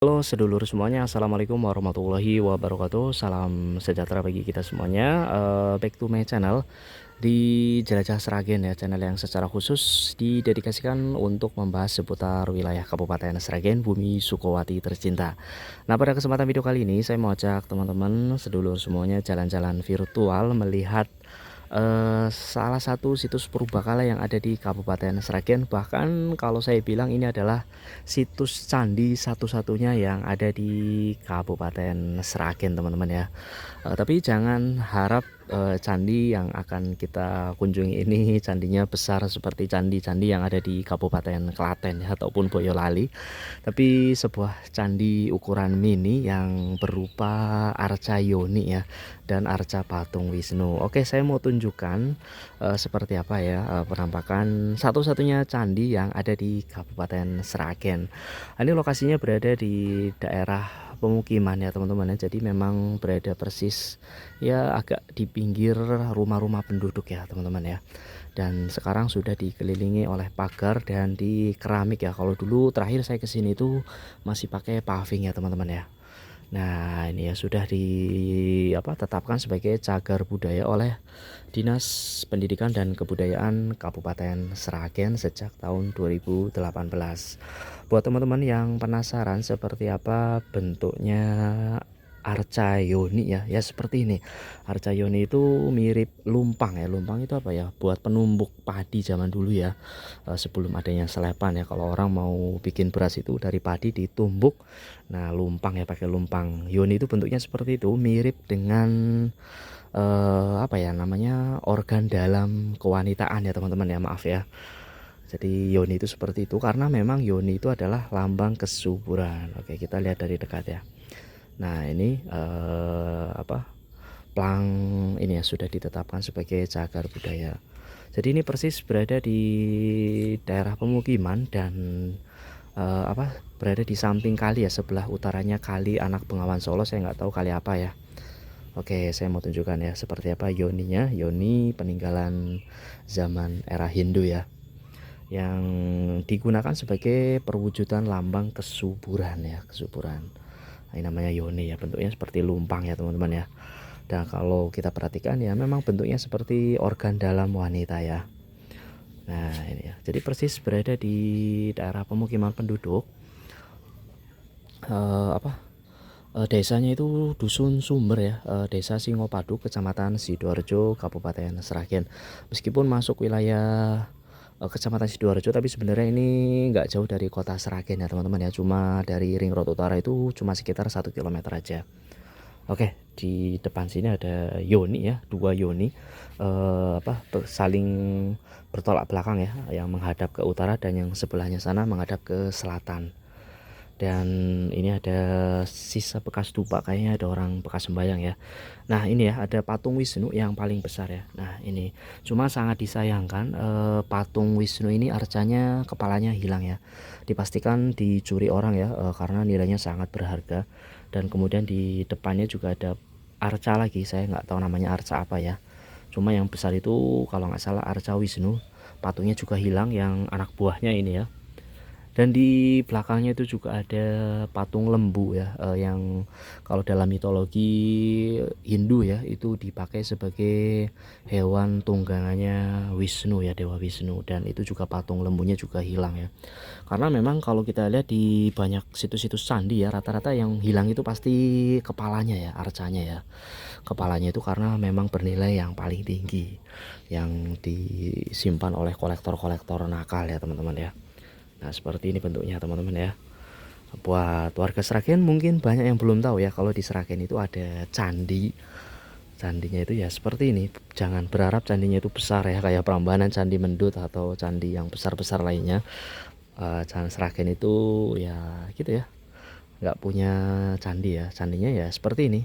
Halo sedulur semuanya, assalamualaikum warahmatullahi wabarakatuh. Salam sejahtera bagi kita semuanya. Back to my channel di Jelajah Sragen ya, channel yang secara khusus didedikasikan untuk membahas seputar wilayah Kabupaten Sragen, bumi Sukowati tercinta. Nah, pada kesempatan video kali ini saya mau ajak teman-teman sedulur semuanya jalan-jalan virtual melihat salah satu situs purbakala yang ada di Kabupaten Sragen. Bahkan kalau saya bilang ini adalah situs candi satu-satunya yang ada di Kabupaten Sragen, teman-teman ya. Tapi jangan harap candi yang akan kita kunjungi ini candinya besar seperti candi-candi yang ada di Kabupaten Klaten ya, ataupun Boyolali, tapi sebuah candi ukuran mini yang berupa arca yoni ya, dan arca patung Wisnu. Oke, saya mau tunjukkan seperti apa ya penampakan satu-satunya candi yang ada di Kabupaten Sragen. Ini lokasinya berada di daerah pemukiman ya teman-teman ya. Jadi memang berada persis ya agak di pinggir rumah-rumah penduduk ya teman-teman ya. Dan sekarang sudah dikelilingi oleh pagar dan di keramik ya. Kalau dulu terakhir saya kesini itu masih pakai paving ya teman-teman ya. Nah, ini ya sudah tetapkan sebagai cagar budaya oleh Dinas Pendidikan dan Kebudayaan Kabupaten Sragen sejak tahun 2018. Buat teman-teman yang penasaran seperti apa bentuknya arca yoni ya seperti ini. Arca yoni itu mirip lumpang ya. Lumpang itu apa ya? Buat penumbuk padi zaman dulu ya. Sebelum adanya selepan ya. Kalau orang mau bikin beras itu dari padi ditumbuk. Nah, lumpang ya, pakai lumpang. Yoni itu bentuknya seperti itu, mirip dengan organ dalam kewanitaan ya teman-teman ya, maaf ya. Jadi yoni itu seperti itu karena memang yoni itu adalah lambang kesuburan. Oke, kita lihat dari dekat ya. Nah, ini plang ini ya sudah ditetapkan sebagai cagar budaya. Jadi ini persis berada di daerah pemukiman dan berada di samping kali ya, sebelah utaranya kali Anak Bengawan Solo. Saya nggak tahu kali apa ya. Oke, saya mau tunjukkan ya seperti apa yoninya. Yoni peninggalan zaman era Hindu ya, yang digunakan sebagai perwujudan lambang kesuburan ya, kesuburan. Nah, ini namanya yoni ya, bentuknya seperti lumpang ya teman-teman ya. Dan kalau kita perhatikan ya memang bentuknya seperti organ dalam wanita ya. Nah, ini ya. Jadi persis berada di daerah pemukiman penduduk. Desanya itu Dusun Sumber ya, Desa Singopadu, Kecamatan Sidoarjo, Kabupaten Sragen. Meskipun masuk wilayah Kecamatan Sidoarjo, tapi sebenarnya ini nggak jauh dari kota Sragen ya teman-teman ya. Cuma dari Ring Road Utara itu cuma sekitar 1 kilometer aja. Oke, di depan sini ada yoni ya, dua yoni saling bertolak belakang ya, yang menghadap ke utara dan yang sebelahnya sana menghadap ke selatan. Dan ini ada sisa bekas dupa, kayaknya ada orang bekas sembahyang ya. Nah, ini ya ada patung Wisnu yang paling besar ya. Nah, ini cuma sangat disayangkan patung Wisnu ini arcanya kepalanya hilang ya. Dipastikan dicuri orang ya, karena nilainya sangat berharga. Dan kemudian di depannya juga ada arca lagi, saya nggak tahu namanya arca apa ya. Cuma yang besar itu kalau nggak salah arca Wisnu. Patungnya juga hilang yang anak buahnya ini ya. Dan di belakangnya itu juga ada patung lembu ya, yang kalau dalam mitologi Hindu ya itu dipakai sebagai hewan tunggangannya Wisnu ya, Dewa Wisnu. Dan itu juga patung lembunya juga hilang ya, karena memang kalau kita lihat di banyak situs-situs candi ya, rata-rata yang hilang itu pasti kepalanya ya, arcanya ya. Kepalanya itu karena memang bernilai yang paling tinggi, yang disimpan oleh kolektor-kolektor nakal ya teman-teman ya. Nah, seperti ini bentuknya teman-teman ya. Buat warga Sragen mungkin banyak yang belum tahu ya, kalau di Sragen itu ada candi. Candinya itu ya seperti ini. Jangan berharap candinya itu besar ya, kayak Prambanan, Candi Mendut atau candi yang besar-besar lainnya. Candi Sragen itu ya gitu ya, nggak punya candi ya. Candinya ya seperti ini.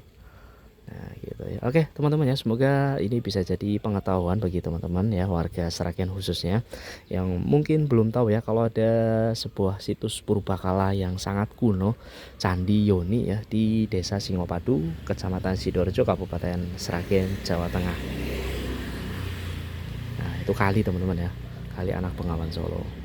Nah, gitu ya. Oke, teman-teman ya, semoga ini bisa jadi pengetahuan bagi teman-teman ya, warga Sragen khususnya yang mungkin belum tahu ya kalau ada sebuah situs purbakala yang sangat kuno, Candi Yoni ya, di Desa Singopadu, Kecamatan Sidoarjo, Kabupaten Sragen, Jawa Tengah. Nah, itu kali teman-teman ya, kali Anak Bengawan Solo.